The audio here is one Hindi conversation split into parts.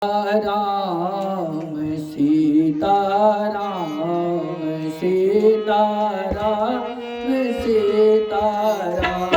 राम सीताराम सीताराम सीताराम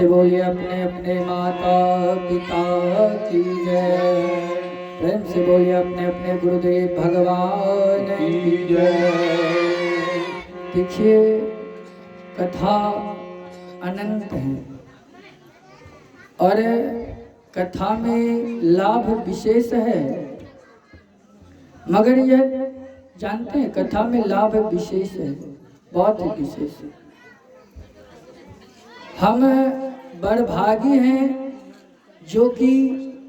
बोलिए अपने अपने माता पिता की जय। प्रेम से बोलिए अपने अपने गुरुदेव भगवान की जय। देखिए कथा अनंत है और कथा में लाभ विशेष है, मगर यह जानते हैं कथा में लाभ विशेष है, बहुत ही विशेष है। हम बड़भागी हैं जो कि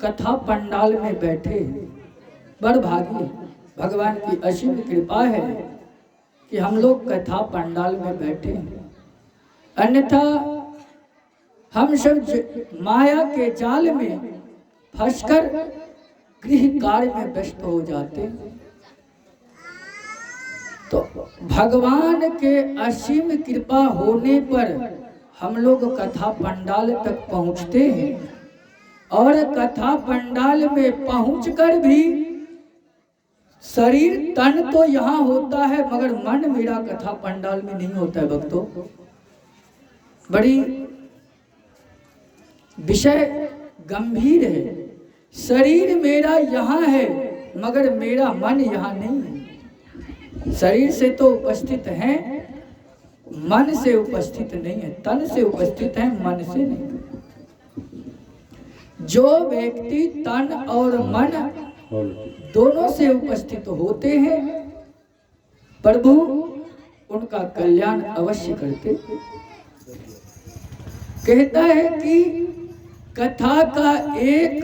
कथा पंडाल में बैठे हैं, बड़भागी। भगवान की असीम कृपा है कि हम लोग कथा पंडाल में बैठे हैं, अन्यथा हम सब माया के जाल में फंसकर गृह कार्य में व्यस्त हो जाते हैं। तो भगवान के असीम कृपा होने पर हम लोग कथा पंडाल तक पहुंचते हैं और कथा पंडाल में पहुंचकर भी शरीर तन तो यहाँ होता है मगर मन मेरा कथा पंडाल में नहीं होता है। भक्तों, बड़ी विषय गंभीर है। शरीर मेरा यहाँ है मगर मेरा मन यहाँ नहीं है। शरीर से तो उपस्थित है, मन से उपस्थित नहीं है, तन से उपस्थित है, मन से नहीं। जो व्यक्ति तन और मन दोनों से उपस्थित होते हैं, प्रभु उनका कल्याण अवश्य करते। कहता है कि कथा का एक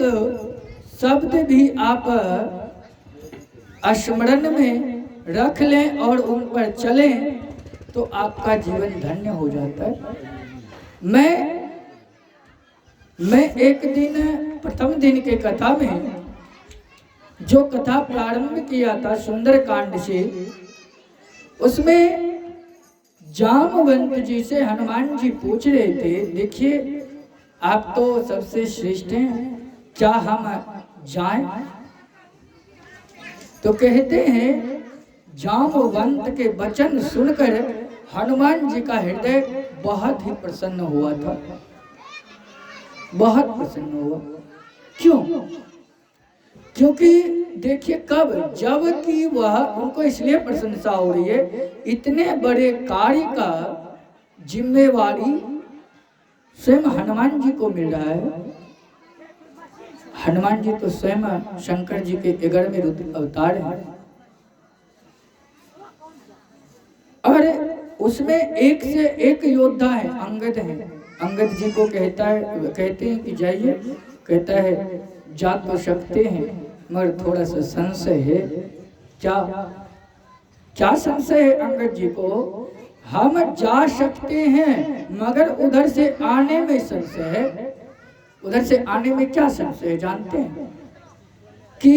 शब्द भी आप स्मरण में रख लें और उन पर चलें तो आपका जीवन धन्य हो जाता है। मैं एक दिन प्रथम दिन के कथा में जो कथा प्रारंभ किया था सुंदरकांड से, उसमें जामवंत जी से हनुमान जी पूछ रहे थे, देखिए आप तो सबसे श्रेष्ठ हैं, क्या हम जाएं? तो कहते हैं जामवंत के वचन सुनकर हनुमान जी का हृदय बहुत ही प्रसन्न हुआ था, बहुत प्रसन्न हुआ। क्यों? क्योंकि देखिए कब, जब कि वह, उनको इसलिए प्रशंसा हो रही है, इतने बड़े कार्य का जिम्मेवारी स्वयं हनुमान जी को मिल रहा है। हनुमान जी तो स्वयं शंकर जी के 11वें रुद्र अवतार हैं। और उसमें एक से एक योद्धा है, अंगद है। अंगद जी को कहते हैं कि जाइए, कहता है जा तो सकते हैं मगर थोड़ा सा संशय है। क्या संशय है अंगद जी को? हम जा सकते हैं मगर उधर से आने में संशय है। उधर से आने में क्या संशय है जानते हैं? कि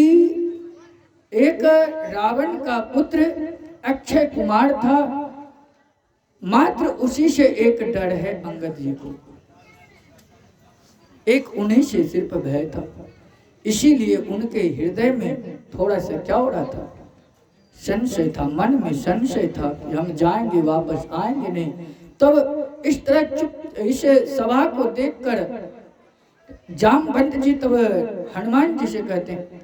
एक रावण का पुत्र अक्षय कुमार था, मात्र उसी से एक डर है अंगद जी को, एक उन्हीं से सिर्फ भय था। इसीलिए उनके हृदय में थोड़ा सा क्या हो रहा था? संशय था, मन में संशय था कि हम जाएंगे वापस आएंगे नहीं। तब इस तरह चुप इस सभा को देखकर जामवंत जी तब हनुमान जी से कहते हैं,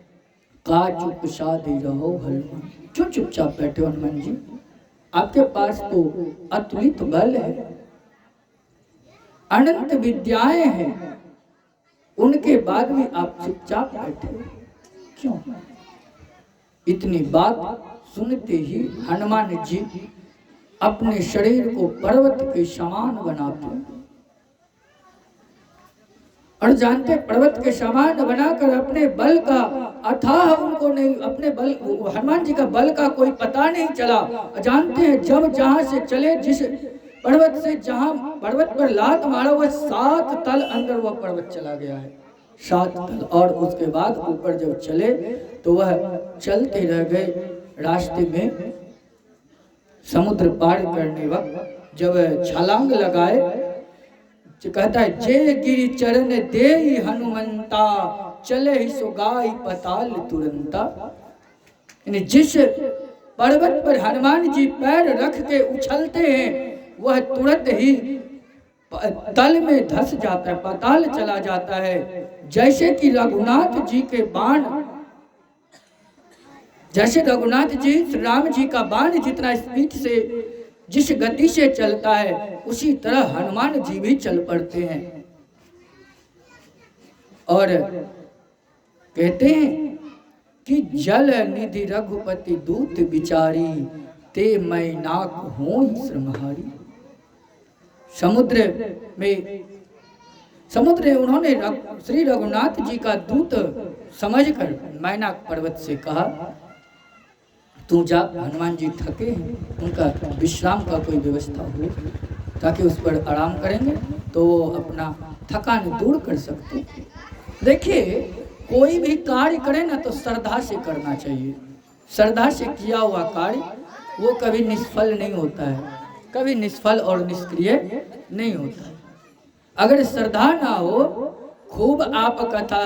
का चुप साधे रहो हनुमान, क्यों चुपचाप बैठे हो हनुमान जी? आपके पास तो अतुलित बल है, अनंत विद्याएं हैं, उनके बाद भी आप चुपचाप बैठे क्यों? इतनी बात सुनते ही हनुमान जी अपने शरीर को पर्वत के समान बनाते और जानते पर्वत के समान बनाकर अपने बल का अथाह उनको नहीं, अपने बल हनुमान जी का बल का कोई पता नहीं चला। जानते हैं जब जहां से चले, जिस पर्वत से जहां पर्वत पर लात मारा वह 7 तल अंदर वह पर्वत चला गया है, 7 तल। और उसके बाद ऊपर जब चले तो वह चलते रह गए। रास्ते में समुद्र पार करने वक्त जब छलांग लगाए, कहता है जे गिरि चरण दे हनुमंता, चले ही सो गाय पताल तुरंता। यानी जिस पर्वत पर हनुमान जी पैर रख के उछलते हैं वह तुरंत ही तल में धस जाता है, पाताल चला जाता है। जैसे कि रघुनाथ जी के बाण, जैसे रघुनाथ जी राम जी का बाण जितना स्पीड से जिस गति से चलता है उसी तरह हनुमान जी भी चल पड़ते हैं। और कहते हैं कि जल निधि रघुपति दूत बिचारी, ते मैं नाक हूं श्रमहारी। समुद्र उन्होंने श्री रघुनाथ जी का दूत समझकर मैनाक पर्वत से कहा, तू जा, हनुमान जी थके हैं, उनका विश्राम का कोई व्यवस्था हो ताकि उस पर आराम करेंगे तो वो अपना थकान दूर कर सकते। देखिए कोई भी कार्य करे ना तो श्रद्धा से करना चाहिए। श्रद्धा से किया हुआ कार्य वो कभी निष्फल नहीं होता है, कभी निष्फल और निष्क्रिय नहीं होता है। अगर श्रद्धा ना हो, खूब आप कथा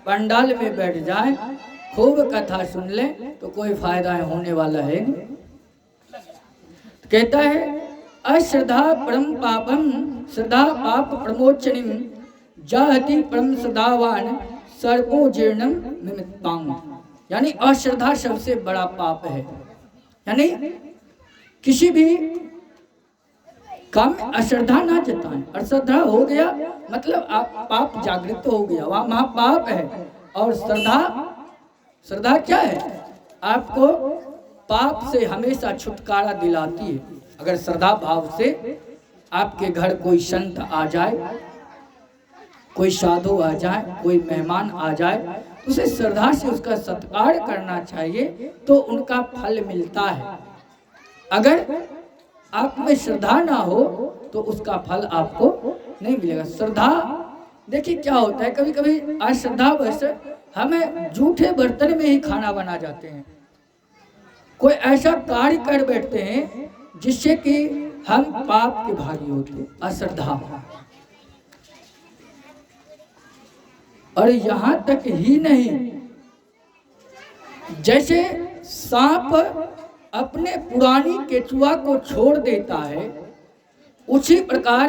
पंडाल में बैठ जाएं, खूब कथा सुन ले तो कोई फायदा होने वाला है नहीं। कहता है अश्रद्धा परम पापम, श्रद्धा पाप प्रमोचनिम, जाहति परम श्रद्धावान सर्वो जीर्णम निमित्तांग। यानी अश्रद्धा सबसे बड़ा पाप है। यानी किसी भी काम में अश्रद्धा ना जताएं। अश्रद्धा हो गया मतलब आप पाप जागृत हो गया, वहां महापाप है। और श्रद्धा क्या है? आपको पाप से हमेशा छुटकारा दिलाती है। अगर श्रद्धा भाव से आपके घर कोई संत आ जाए, कोई साधु आ जाए, कोई मेहमान आ जाए, उसे श्रद्धा से उसका सत्कार करना चाहिए तो उनका फल मिलता है। अगर आप में श्रद्धा ना हो तो उसका फल आपको नहीं मिलेगा। श्रद्धा देखिए क्या होता है, कभी कभी अश्रद्धावश हमें झूठे बर्तन में ही खाना बना जाते हैं, कोई ऐसा कार्य कर बैठते हैं जिससे कि हम पाप के भागी होते हैं, अश्रद्धा। और यहां तक ही नहीं, जैसे सांप अपने पुरानी केचुआ को छोड़ देता है, उसी प्रकार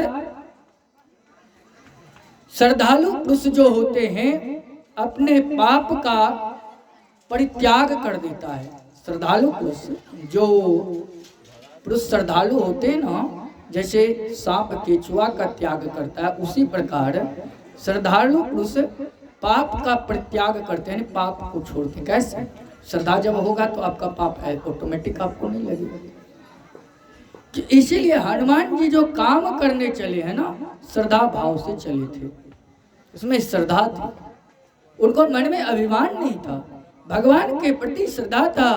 श्रद्धालु पुरुष जो होते हैं अपने पाप का परित्याग कर देता है। श्रद्धालु पुरुष, जो पुरुष श्रद्धालु होते हैं ना, जैसे सांप केचुआ का त्याग करता है, उसी प्रकार श्रद्धालु पुरुष पाप का परित्याग करते हैं, पाप को छोड़ते हैं। कैसे? श्रद्धा जब होगा तो आपका पाप ऑटोमेटिक आपको नहीं लगेगा। इसीलिए हनुमान जी जो काम करने चले हैं ना, श्रद्धा भाव से चले थे, उसमें श्रद्धा थी, उनको मन में अभिमान नहीं था, भगवान के प्रति श्रद्धा था,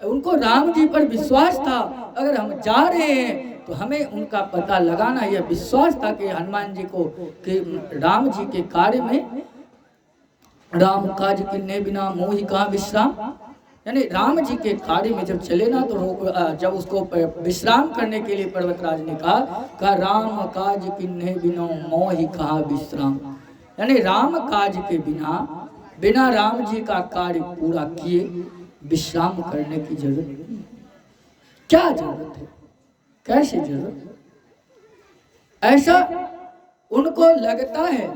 उनको राम जी पर विश्वास था। अगर हम जा रहे हैं तो हमें उनका पता लगाना, यह विश्वास था कि हनुमान जी को कि राम जी के कार्य में राम काज किन्ने बिना मोहि कहाँ विश्राम, यानी राम जी के कार्य में जब चले ना तो जब उसको विश्राम करने के लिए पर्वतराज ने कहा राम काज किन्ने बिना मोहि कहाँ विश्राम, यानी राम काज के बिना राम जी का कार्य पूरा किए विश्राम करने की जरूरत नहीं। क्या जरूरत है, कैसे जरूरत? ऐसा उनको लगता है